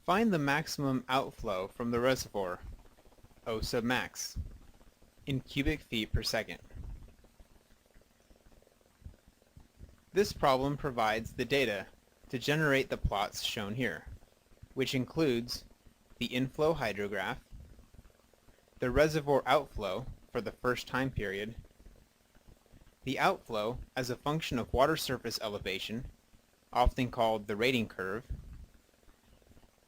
Find the maximum outflow from the reservoir, O sub max, in cubic feet per second. This problem provides the data to generate the plots shown here, which includes the inflow hydrograph, the reservoir outflow for the first time period, the outflow as a function of water surface elevation, often called the rating curve,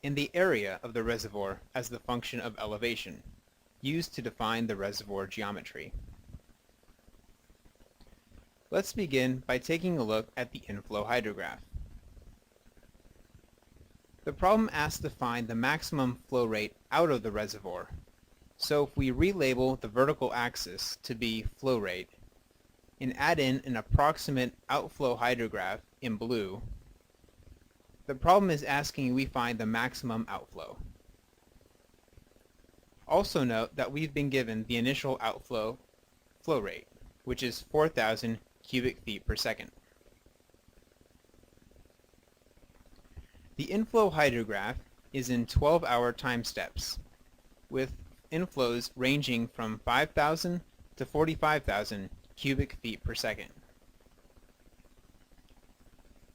and the area of the reservoir as the function of elevation, used to define the reservoir geometry. Let's begin by taking a look at the inflow hydrograph. The problem asks to find the maximum flow rate out of the reservoir. So if we relabel the vertical axis to be flow rate and add in an approximate outflow hydrograph in blue, the problem is asking we find the maximum outflow. Also note that we've been given the initial outflow flow rate, which is 4,000 cubic feet per second. The inflow hydrograph is in 12-hour time steps, with inflows ranging from 5,000 to 45,000 cubic feet per second.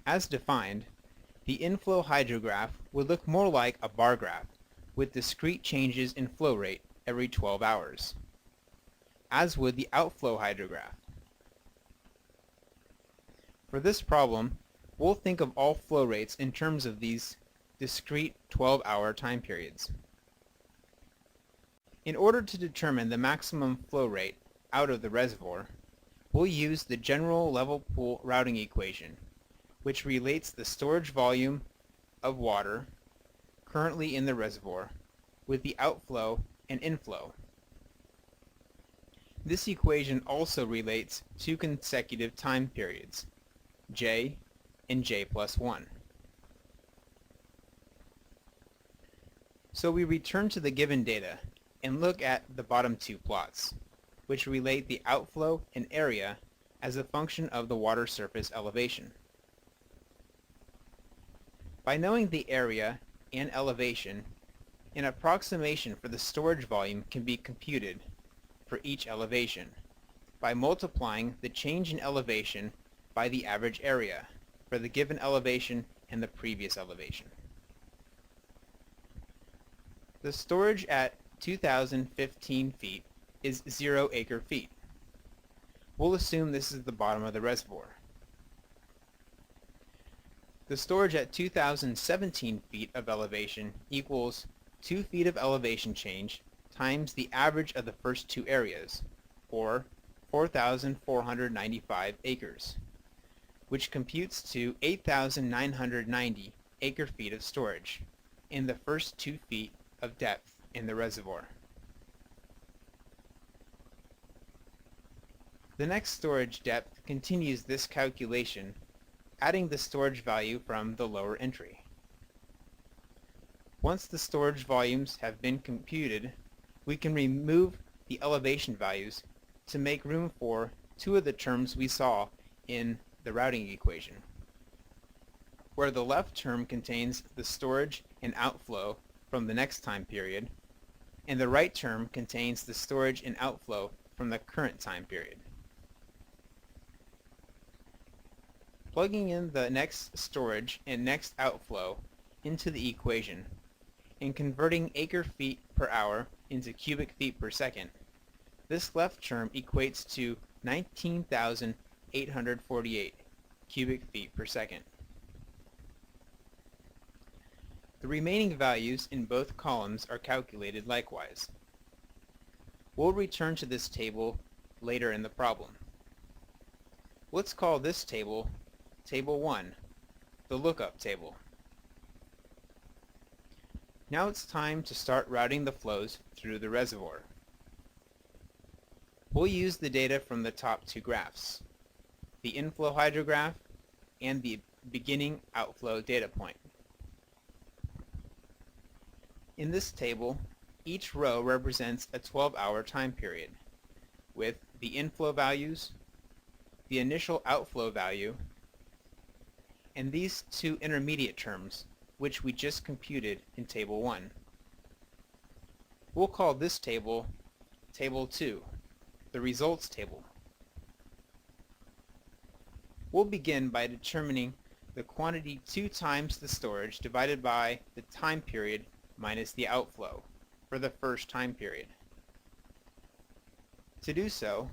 As defined, the inflow hydrograph would look more like a bar graph with discrete changes in flow rate every 12 hours, as would the outflow hydrograph. For this problem, we'll think of all flow rates in terms of these discrete 12-hour time periods. In order to determine the maximum flow rate out of the reservoir, we'll use the general level pool routing equation, which relates the storage volume of water currently in the reservoir with the outflow and inflow. This equation also relates two consecutive time periods, J and J plus 1. So we return to the given data and look at the bottom two plots, which relate the outflow and area as a function of the water surface elevation. By knowing the area and elevation, an approximation for the storage volume can be computed for each elevation by multiplying the change in elevation by the average area for the given elevation and the previous elevation. The storage at 2,015 feet is 0 acre-feet. We'll assume this is the bottom of the reservoir. The storage at 2,017 feet of elevation equals 2 feet of elevation change times the average of the first two areas, or 4,495 acres, which computes to 8,990 acre-feet of storage in the first 2 feet of depth in the reservoir. The next storage depth continues this calculation, adding the storage value from the lower entry. Once the storage volumes have been computed, we can remove the elevation values to make room for two of the terms we saw in the routing equation, where the left term contains the storage and outflow from the next time period, and the right term contains the storage and outflow from the current time period. Plugging in the next storage and next outflow into the equation and converting acre-feet per hour into cubic feet per second, this left term equates to 19,848 cubic feet per second. The remaining values in both columns are calculated likewise. We'll return to this table later in the problem. Let's call this table Table 1, the lookup table. Now it's time to start routing the flows through the reservoir. We'll use the data from the top two graphs, the inflow hydrograph and the beginning outflow data point. In this table, each row represents a 12-hour time period, with the inflow values, the initial outflow value, and these two intermediate terms, which we just computed in Table 1. We'll call this table Table 2, the results table. We'll begin by determining the quantity 2 times the storage divided by the time period minus the outflow for the first time period. To do so,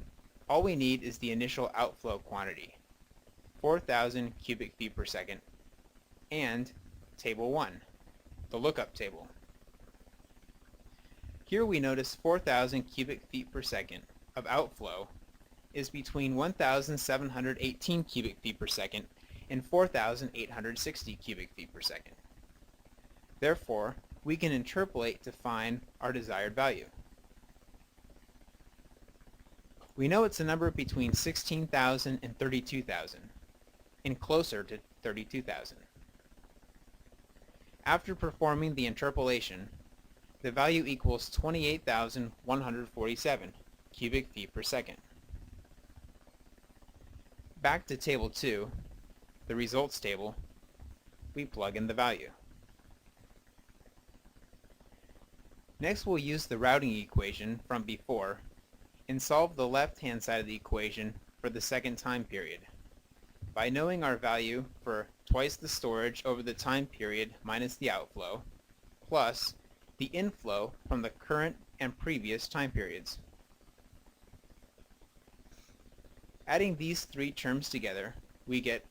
all we need is the initial outflow quantity, 4,000 cubic feet per second, and Table 1, the lookup table. Here we notice 4,000 cubic feet per second of outflow is between 1,718 cubic feet per second and 4,860 cubic feet per second. Therefore, we can interpolate to find our desired value. We know it's a number between 16,000 and 32,000, and closer to 32,000. After performing the interpolation, the value equals 28,147 cubic feet per second. Back to Table 2, the results table, we plug in the value. Next, we'll use the routing equation from before and solve the left-hand side of the equation for the second time period by knowing our value for twice the storage over the time period minus the outflow, plus the inflow from the current and previous time periods. Adding these three terms together, we get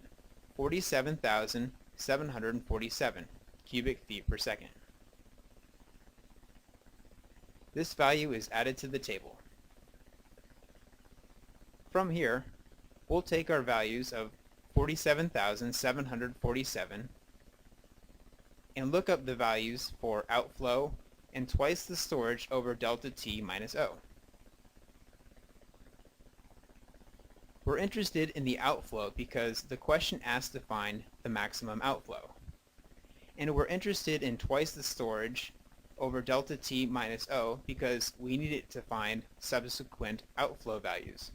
47,747 cubic feet per second. This value is added to the table. From here, we'll take our values of 47,747 and look up the values for outflow and twice the storage over delta T minus O. We're interested in the outflow because the question asks to find the maximum outflow. And we're interested in twice the storage over delta T minus O because we need it to find subsequent outflow values.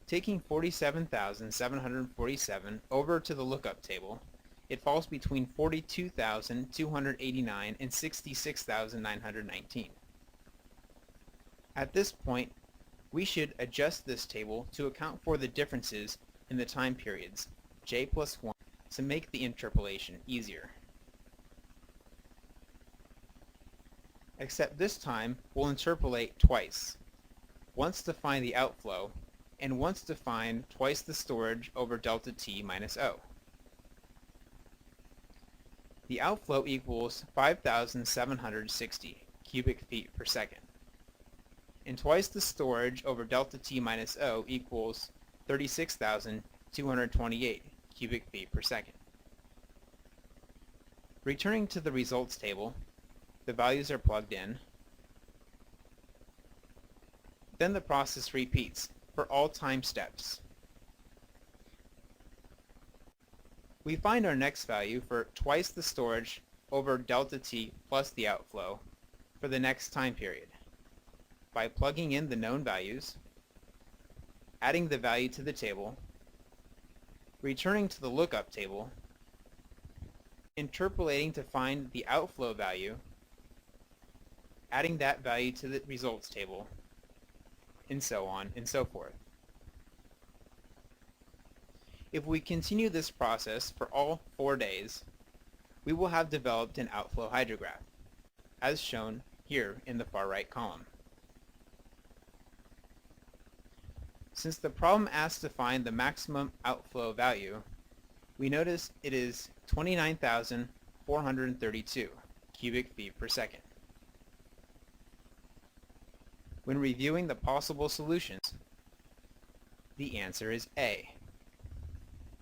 Taking 47,747 over to the lookup table, it falls between 42,289 and 66,919. At this point, we should adjust this table to account for the differences in the time periods, j plus 1, to make the interpolation easier. Except this time, we'll interpolate twice, once to find the outflow, and once to find twice the storage over delta T minus O. The outflow equals 5,760 cubic feet per second, and twice the storage over delta T minus O equals 36,228 cubic feet per second. Returning to the results table, the values are plugged in. Then the process repeats for all time steps. We find our next value for twice the storage over delta T plus the outflow for the next time period by plugging in the known values, adding the value to the table, returning to the lookup table, interpolating to find the outflow value, adding that value to the results table, and so on and so forth. If we continue this process for all 4 days, we will have developed an outflow hydrograph, as shown here in the far right column. Since the problem asks to find the maximum outflow value, we notice it is 29,432 cubic feet per second. When reviewing the possible solutions, the answer is A.